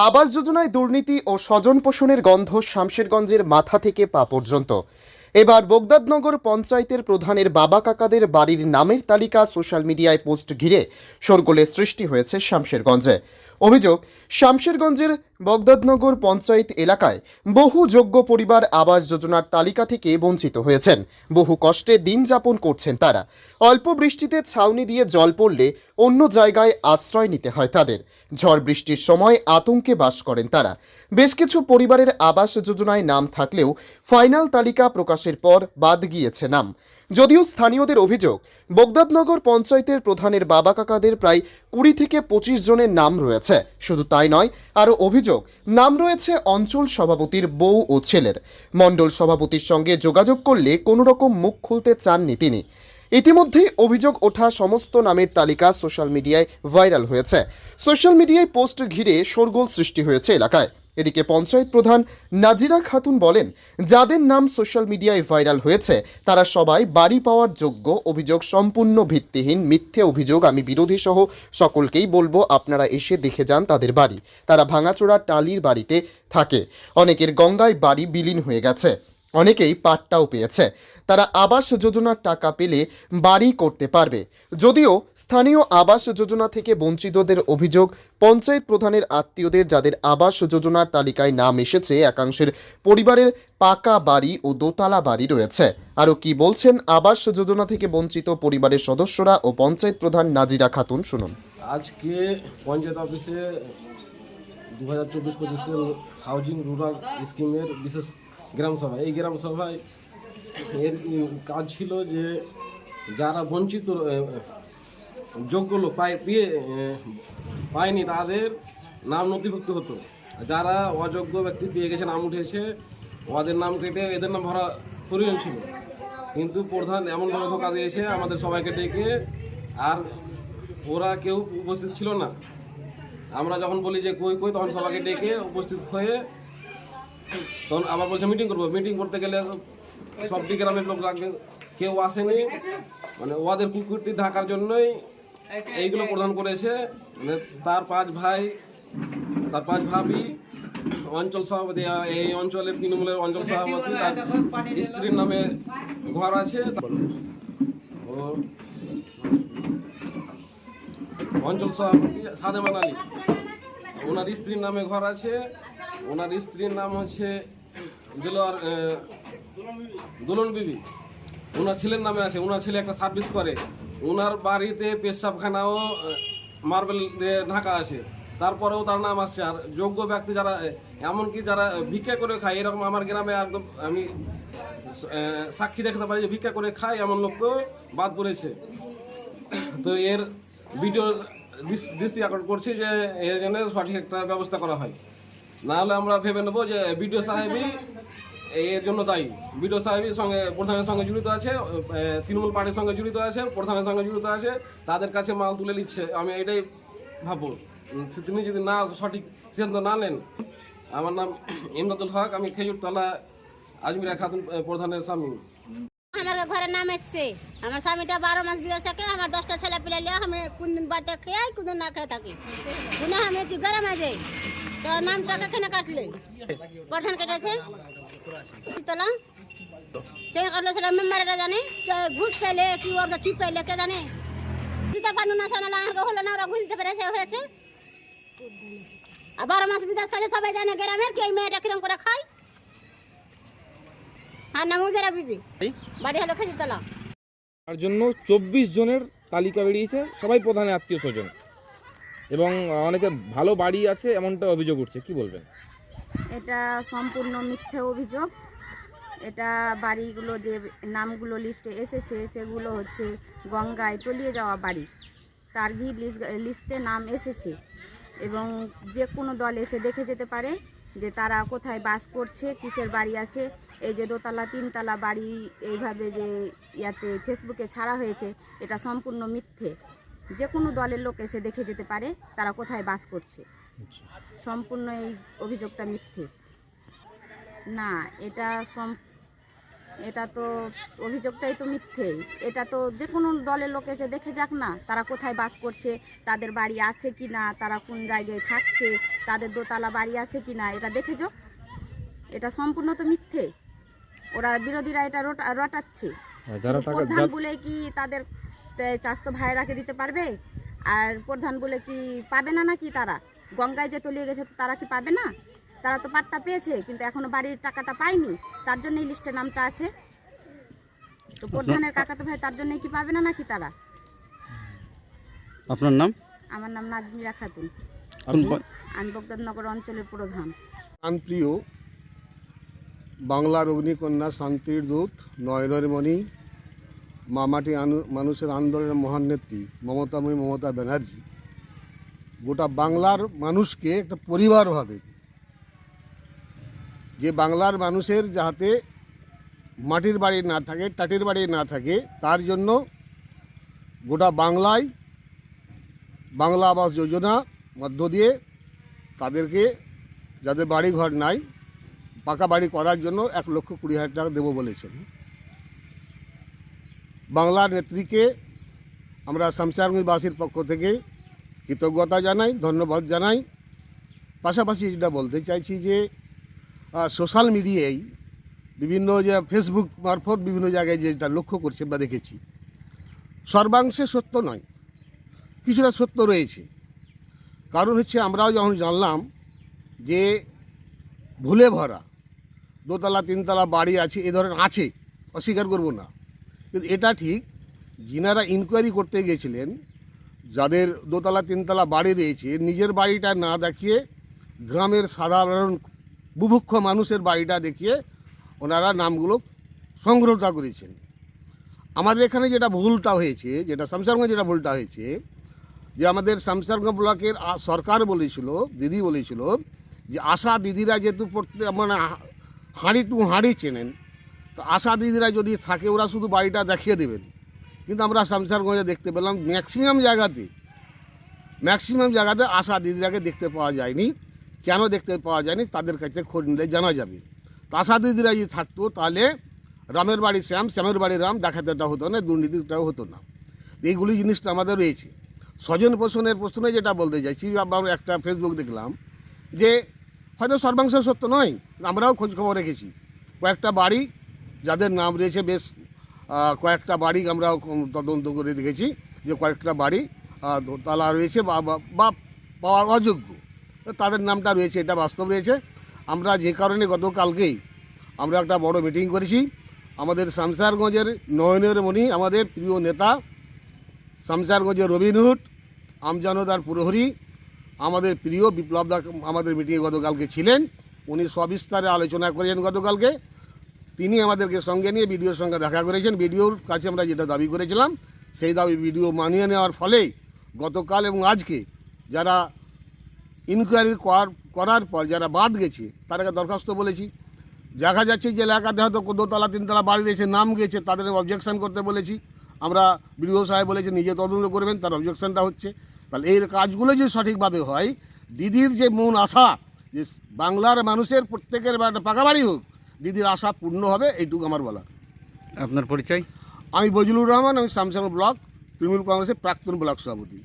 আবাস যোজনায় দুর্নীতি ও স্বজন পোষণের গন্ধ শামশেরগঞ্জের মাথা থেকে পা পর্যন্ত। এবার বগদাদনগর পঞ্চায়েতের প্রধানের বাবা কাকাদের বাড়ির নামের তালিকা সোশ্যাল মিডিয়ায় পোস্ট ঘিরে শোরগোলের সৃষ্টি হয়েছে শামশেরগঞ্জে। অভিযোগ, শামশেরগঞ্জের বগদাদনগর পঞ্চায়েত এলাকায় বহু যোগ্য পরিবার আবাস যোজনার তালিকা থেকে বঞ্চিত হয়েছেন। বহু কষ্টে দিন যাপন করছেন তারা। অল্প বৃষ্টিতে ছাউনি দিয়ে জল পড়লে অন্য জায়গায় আশ্রয় নিতে হয় তাদের। ঝড় বৃষ্টির সময় আতঙ্কে বাস করেন তারা। বেশ কিছু পরিবারের আবাস যোজনায় নাম থাকলেও ফাইনাল তালিকা প্রকাশের পর বাদ গিয়েছে নাম। যদিও স্থানীয়দের অভিযোগ, বগদাদনগর পঞ্চায়েতের প্রধানের বাবা কাকাদের প্রায় 20 থেকে 25 জনের নাম রয়েছে। শুধু তাই নয়, আরও অভিযোগ, নাম রয়েছে অঞ্চল সভাপতির বউ ও ছেলের। মণ্ডল সভাপতির সঙ্গে যোগাযোগ করলে কোনো রকম মুখ খুলতে চাননি তিনি। ইতিমধ্যেই অভিযোগ ওঠা সমস্ত নামের তালিকা সোশ্যাল মিডিয়ায় ভাইরাল হয়েছে। সোশ্যাল মিডিয়ায় পোস্ট ঘিরে শোরগোল সৃষ্টি হয়েছে এলাকায়। এদিকে পঞ্চায়েত প্রধান নাজিরা খাতুন বলেন, যাদের নাম সোশ্যাল মিডিয়ায় ভাইরাল হয়েছে তারা সবাই বাড়ি পাওয়ার যোগ্য। অভিযোগ সম্পূর্ণ ভিত্তিহীন, মিথ্যে অভিযোগ। আমি বিরোধী সহ সকলকেই বলবো, আপনারা এসে দেখে যান তাদের বাড়ি। তারা ভাঙাচোরা টালির বাড়িতে থাকে। অনেকের গঙ্গায় বাড়ি বিলীন হয়ে গেছে, অনেকেই পাট্টাও পেয়েছে। তারা আবাস যোজনার টাকা পেলে বাড়ি করতে পারবে। যদিও স্থানীয় আবাস যোজনা থেকে বঞ্চিতদের অভিযোগ, পঞ্চায়েত প্রধানের আত্মীয়দের যাদের আবাস যোজনার তালিকায় নাম এসেছে, একাংশের পরিবারের পাকা বাড়ি ও দোতলা বাড়ি রয়েছে। আরও কি বলছেন আবাস যোজনা থেকে বঞ্চিত পরিবারের সদস্যরা ও পঞ্চায়েত প্রধান নাজিরা খাতুন, শুনুন। আজকে পঞ্চায়েত অফিসে 2024-25 হাউজিং রুরাল স্কিমের বিশেষ গ্রাম সভা। এই গ্রাম সভায় এর কাজ ছিল যে যারা বঞ্চিত যোগ্য লোক পায়নি তাদের নাম নথিভুক্ত হতো। যারা অযোগ্য ব্যক্তি পেয়ে গেছে, নাম উঠেছে, ওদের নাম কেটে এদের নাম ভরা প্রয়োজন ছিল। কিন্তু প্রধান এমনভাবে ধোকা দিয়েছে আমাদের সবাইকে ডেকে, আর ওরা কেউ উপস্থিত ছিল না। আমরা যখন বলি যে কই কই, তখন সবাইকে ডেকে উপস্থিত হয়ে তখন আবার বলছে মিটিং করবো। মিটিং করতে গেলে সবটি গ্রামের লোক লাগবে, কেউ আসেনি। মানে ওদের কুকুরটি ঢাকার জন্যই এইগুলো প্রদান করেছে। মানে তার 5 ভাই, তার 5 ভাবি, অঞ্চল সভাপতি, এই অঞ্চলের তৃণমূলের অঞ্চল সভাপতি, তার স্ত্রীর নামে ঘর আছে। অঞ্চল সভাপতি সাদেমান আলী, ওনার স্ত্রীর নামে ঘর আছে। ওনার স্ত্রীর নাম হচ্ছে দুলন বিবি। ওনার ছেলের নামে আছে, ওনার ছেলে একটা সার্ভিস করে। ওনার বাড়িতে পেশাবখানাও মার্বেল দিয়ে ঢাকা আছে, তারপরেও তার নাম আসছে। আর যোগ্য ব্যক্তি যারা, এমনকি যারা ভিক্ষা করে খায়, এরকম আমার গ্রামে একদম আমি সাক্ষী দেখাতে পারি যে ভিক্ষা করে খায় এমন লোককেও বাদ পড়েছে। তো এর ভিডিও দৃষ্টি আকর্ষণ করছি যে এর জন্য সঠিক একটা ব্যবস্থা করা হয়, নাহলে আমরা ভেবে নেবো যে বিডিও সাহেবই এর জন্য দায়ী। বিডিও সাহেবের সঙ্গে প্রধানের সঙ্গে জড়িত আছে, তৃণমূল পার্টির সঙ্গে জড়িত আছে, প্রধানের সঙ্গে জড়িত আছে, তাদের কাছে মাল তুলে নিচ্ছে। আমি এটাই ভাববো, তিনি যদি না সঠিক সিদ্ধান্ত না নেন। আমার নাম ইমদাদুল হক, আমি খেজুরতলা আজমিরা খাতুন প্রধানের স্বামী। আমার ঘরে নাম এসছে, আমার স্বামীটা 12 মাস বিদেশ থাকে, আমার 10টা ছেলে পেলে নিয়ে আমি কোনদিন বাড়িতে খেয়ে কোনদিন না খেয়ে থাকি। শুনে আমি গরমে যাই, তো নামটাকে কেন কাটলে? প্রধান কেটেছে তলা কেন কাটলো সেটা মেম্বারেরা জানে। ঘুষ পেলে কি ওরা কি পেলে কে জানে। দিতে পারলো না, শোনালো আর হলো না, ওরা ঘুষ দিতে পেরেছে হয়েছে। আর 12 মাস বিদেশ থাকে, সবাই জানে গ্রামের কি মেয়েটা কিরম করে খায়। হ্যাঁ, নাম উজারা বিবি, বাড়ি হলো খেজুরতলা। তার জন্য 24 জনের তালিকা বেরিয়েছে, সবাই প্রধানের আত্মীয় স্বজন, এবং অনেকে ভালো বাড়ি আছে এমনটা অভিযোগ উঠছে। কি বলবেন? এটা সম্পূর্ণ মিথ্যে অভিযোগ। এটা বাড়িগুলো যে নামগুলো লিস্টে এসেছে সেগুলো হচ্ছে গঙ্গায় তলিয়ে যাওয়া বাড়ি, তার লিস্টে নাম এসেছে। এবং যে কোনো দল এসে দেখে যেতে পারে যে তারা কোথায় বাস করছে, কিসের বাড়ি আছে। এই যে 2তলা 3তলা বাড়ি এইভাবে যে ইয়াতে ফেসবুকে ছাড়া হয়েছে, এটা সম্পূর্ণ মিথ্যে। যে কোনো দলের লোক এসে দেখে যেতে পারে তারা কোথায় বাস করছে। সম্পূর্ণ এই অভিযোগটা মিথ্যে। না, এটা এটা তো অভিযোগটাই তো মিথ্যে। এটা তো যে কোনো দলের লোক এসে দেখে যাক না, তারা কোথায় বাস করছে, তাদের বাড়ি আছে কি না, তারা কোন জায়গায় থাকছে, তাদের দোতলা বাড়ি আছে কি না, এটা দেখে যাক। এটা সম্পূর্ণ তো মিথ্যে। ওরা বিরোধীরা এটা রটাচ্ছে। যারা টাকা প্রধান বলে কি তাদের চাস্তো ভাইরাকে দিতে পারবে, আর প্রধান বলে কি পাবে না নাকি? তারা গঙ্গায় যে তলিয়ে গেছে তারা কি পাবে না? তারা তো পাট্টা পেয়েছে, কিন্তু এখনো বাড়ির টাকাটা পায়নি, তার জন্য এই লিস্টে নামটা আছে। তো প্রধানের কাকাতো ভাই তার জন্য কি পাবে না নাকি তারা? আপনার নাম? আমার নাম নাজমিরা খাতুন, কোন আমি বগদাদনগর অঞ্চলের প্রধান। প্রাণপ্রিয় বাংলার অগ্নিকন্যা, শান্তির দূত, নয়নের মণি, মামাটি মানুষের আন্দোলনের মহান নেত্রী মমতা ব্যানার্জি গোটা বাংলার মানুষকে একটা পরিবার ভাবে, যে বাংলার মানুষের যাতে মাটির বাড়ি না থাকে, টাটির বাড়ি না থাকে, তার জন্য গোটা বাংলায় বাংলা আবাস যোজনা মধ্য দিয়ে তাদেরকে, যাদের বাড়ি ঘর নাই, পাকা বাড়ি করার জন্য 1,20,000 টাকা দেবো বলেছেন। বাংলার নেত্রীকে আমরা শামসারগঞ্জবাসীর পক্ষ থেকে কৃতজ্ঞতা জানাই, ধন্যবাদ জানাই। পাশাপাশি যেটা বলতে চাইছি যে সোশ্যাল মিডিয়ায় বিভিন্ন যে ফেসবুক মারফত বিভিন্ন জায়গায় যেটা লক্ষ্য করছে বা দেখেছি, সর্বাংশে সত্য নয়, কিছুটা সত্য রয়েছে। কারণ হচ্ছে আমরাও যখন জানলাম যে ভুলে ভরা দোতলা তিনতলা বাড়ি আছে, এ ধরনের আছে, অস্বীকার করব না, কিন্তু এটা ঠিক যিনারা ইনকোয়ারি করতে গেছিলেন, যাদের দোতলা তিনতলা বাড়ি রয়েছে, নিজের বাড়িটা না দেখিয়ে গ্রামের সাধারণ বুভুক্ষ মানুষের বাড়িটা দেখিয়ে ওনারা নামগুলো সংগ্রহতা করেছেন। আমাদের এখানে যেটা ভুলটা হয়েছে, যেটা শামসারগঞ্জে যেটা ভুলটা হয়েছে, যে আমাদের শামসারগঞ্জ ব্লকের সরকার বলেছিল, দিদি বলেছিল যে আশা দিদিরা যেহেতু মানে হাঁড়ি টু হাঁড়ি চেনেন, তো আশা দিদিরা যদি থাকে ওরা শুধু বাড়িটা দেখিয়ে দেবেন। কিন্তু আমরা শামসারগঞ্জে দেখতে পেলাম ম্যাক্সিমাম জায়গাতে আশা দিদিরাকে দেখতে পাওয়া যায়নি। কেন দেখতে পাওয়া যায়নি তাদের কাছে খোঁজ নিলে জানা যাবে। তো আশা দিদিরা যদি থাকতো তাহলে রামের বাড়ি শ্যাম, শ্যামের বাড়ি রাম দেখাতেটা হতো না, দুর্নীতিটাও হতো না। এইগুলি জিনিসটা আমাদের রয়েছে। স্বজন পোষণের প্রশ্নে যেটা বলতে চাইছি, আমরা একটা ফেসবুক দেখলাম যে হয়তো সর্বাংশ সত্য নয়, আমরাও খোঁজ খবর রেখেছি। কয়েকটা বাড়ি যাদের নাম রয়েছে, বেশ কয়েকটা বাড়ি আমরা তদন্ত করে দেখেছি যে কয়েকটা বাড়ি দোতলা রয়েছে বা পাওয়া অযোগ্য, তাদের নামটা রয়েছে, এটা বাস্তব রয়েছে। আমরা যে কারণে গতকালকেই আমরা একটা বড় মিটিং করেছি। আমাদের শামসারগঞ্জের নয়নের মণি, আমাদের প্রিয় নেতা, শামসারগঞ্জের রবিনহুড, আমজানদার প্রহরী, আমাদের প্রিয় বিপ্লব দা আমাদের মিটিংয়ে গতকালকে ছিলেন। উনি সবিস্তারে আলোচনা করেছেন গতকালকে। তিনি আমাদেরকে সঙ্গে নিয়ে বিডিওর সঙ্গে দেখা করেছেন। বিডিওর কাছে আমরা যেটা দাবি করেছিলাম সেই দাবি বিডিও মানিয়ে নেওয়ার ফলে গতকাল এবং আজকে যারা ইনকোয়ারি করার পর যারা বাদ গেছে তাদেরকে দরখাস্ত বলেছি। দেখা যাচ্ছে যে এলাকাতে হয়তো দোতলা তিনতলা বাড়ি রয়েছে, নাম গেছে, তাদের অবজেকশন করতে বলেছি আমরা। বিডিও সাহেব বলেছে নিজে তদন্ত করবেন, তার অবজেকশনটা হচ্ছে। তাহলে এই কাজগুলো যদি সঠিকভাবে হয়, দিদির যে মূল আশা যে বাংলার মানুষের প্রত্যেকের একটা পাকা বাড়ি হোক, দিদির আশা পূর্ণ হবে, এইটুকু আমার বলার। আপনার পরিচয়? আমি বজলুর রহমান, আমি শামসারগঞ্জ ব্লক তৃণমূল কংগ্রেসের প্রাক্তন ব্লক সভাপতি।